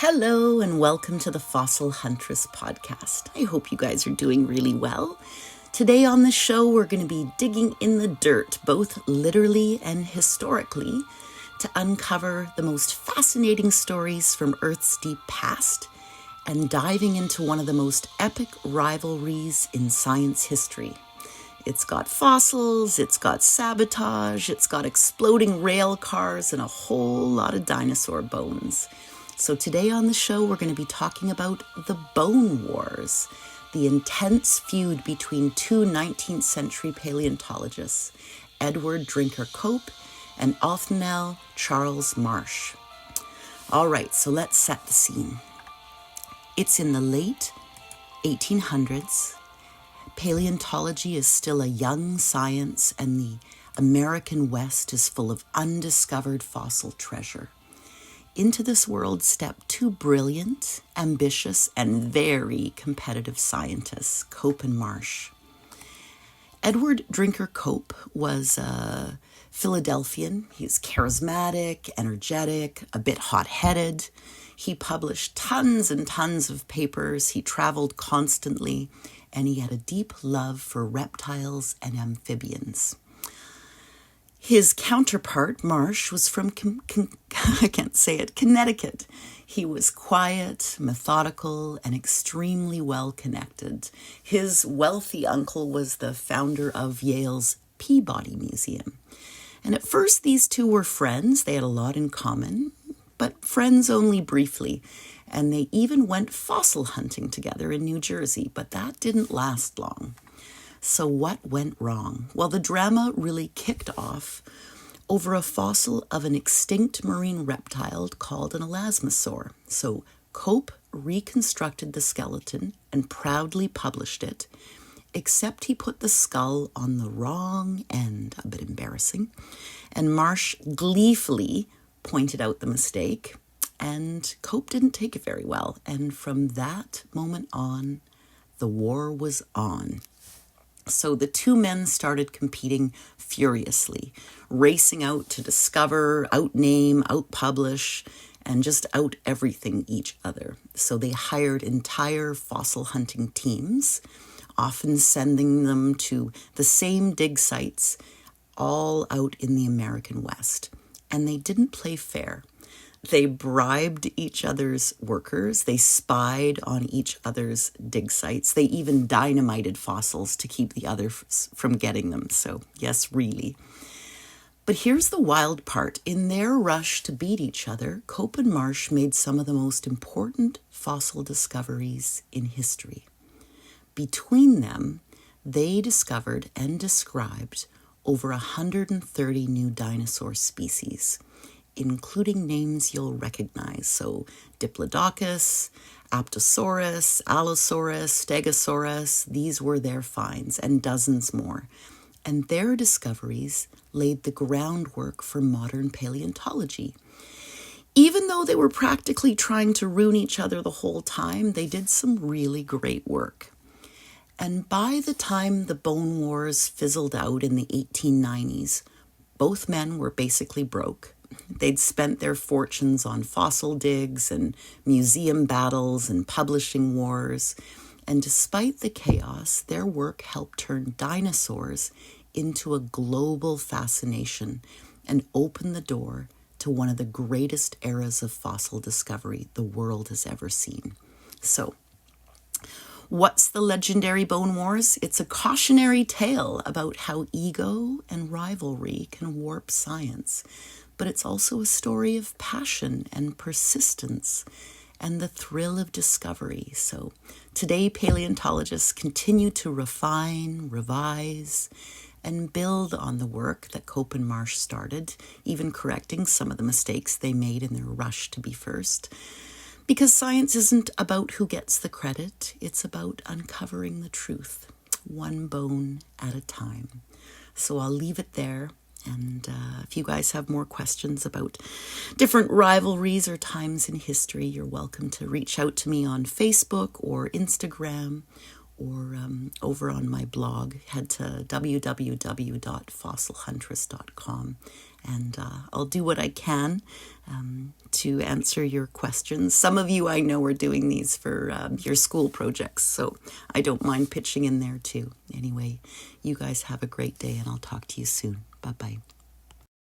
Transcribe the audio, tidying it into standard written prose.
Hello and welcome to the Fossil Huntress Podcast. I hope you guys are doing really well. Today on the show, we're going to be digging in the dirt, both literally and historically, to uncover the most fascinating stories from Earth's deep past and diving into one of the most epic rivalries in science history. It's got fossils, it's got sabotage, it's got exploding rail cars, and a whole lot of dinosaur bones. So today on the show, we're going to be talking about the Bone Wars, the intense feud between two 19th century paleontologists, Edward Drinker Cope and Othniel Charles Marsh. All right, so let's set the scene. It's in the late 1800s. Paleontology is still a young science, and the American West is full of undiscovered fossil treasure. Into this world stepped two brilliant, ambitious, and very competitive scientists, Cope and Marsh. Edward Drinker Cope was a Philadelphian. He's charismatic, energetic, a bit hot-headed. He published tons and tons of papers. He traveled constantly, and he had a deep love for reptiles and amphibians. His counterpart, Marsh, was from, Connecticut. He was quiet, methodical, and extremely well-connected. His wealthy uncle was the founder of Yale's Peabody Museum. And at first, these two were friends. They had a lot in common, but friends only briefly. And they even went fossil hunting together in New Jersey, but that didn't last long. So what went wrong? Well, the drama really kicked off over a fossil of an extinct marine reptile called an elasmosaur. So Cope reconstructed the skeleton and proudly published it, except he put the skull on the wrong end, a bit embarrassing, and Marsh gleefully pointed out the mistake, and Cope didn't take it very well. And from that moment on, the war was on. So the two men started competing furiously, racing out to discover, outname, outpublish, and just out everything each other. So they hired entire fossil hunting teams, often sending them to the same dig sites, all out in the American West. And they didn't play fair. They bribed each other's workers. They spied on each other's dig sites. They even dynamited fossils to keep the others from getting them. So, yes, really. But here's the wild part. In their rush to beat each other, Cope and Marsh made some of the most important fossil discoveries in history. Between them, they discovered and described over 130 new dinosaur species, including names you'll recognize. So Diplodocus, Apatosaurus, Allosaurus, Stegosaurus, these were their finds, and dozens more. And their discoveries laid the groundwork for modern paleontology. Even though they were practically trying to ruin each other the whole time, they did some really great work. And by the time the Bone Wars fizzled out in the 1890s, both men were basically broke. They'd spent their fortunes on fossil digs and museum battles and publishing wars. And despite the chaos, their work helped turn dinosaurs into a global fascination and open the door to one of the greatest eras of fossil discovery the world has ever seen. So, what's the legendary Bone Wars? It's a cautionary tale about how ego and rivalry can warp science. But it's also a story of passion and persistence and the thrill of discovery. So today, paleontologists continue to refine, revise, and build on the work that Cope and Marsh started, even correcting some of the mistakes they made in their rush to be first. Because science isn't about who gets the credit, it's about uncovering the truth, one bone at a time. So I'll leave it there. And if you guys have more questions about different rivalries or times in history, you're welcome to reach out to me on Facebook or Instagram, or over on my blog. Head to www.fossilhuntress.com, and I'll do what I can to answer your questions. Some of you I know are doing these for your school projects, so I don't mind pitching in there too. Anyway, you guys have a great day, and I'll talk to you soon. Bye-bye.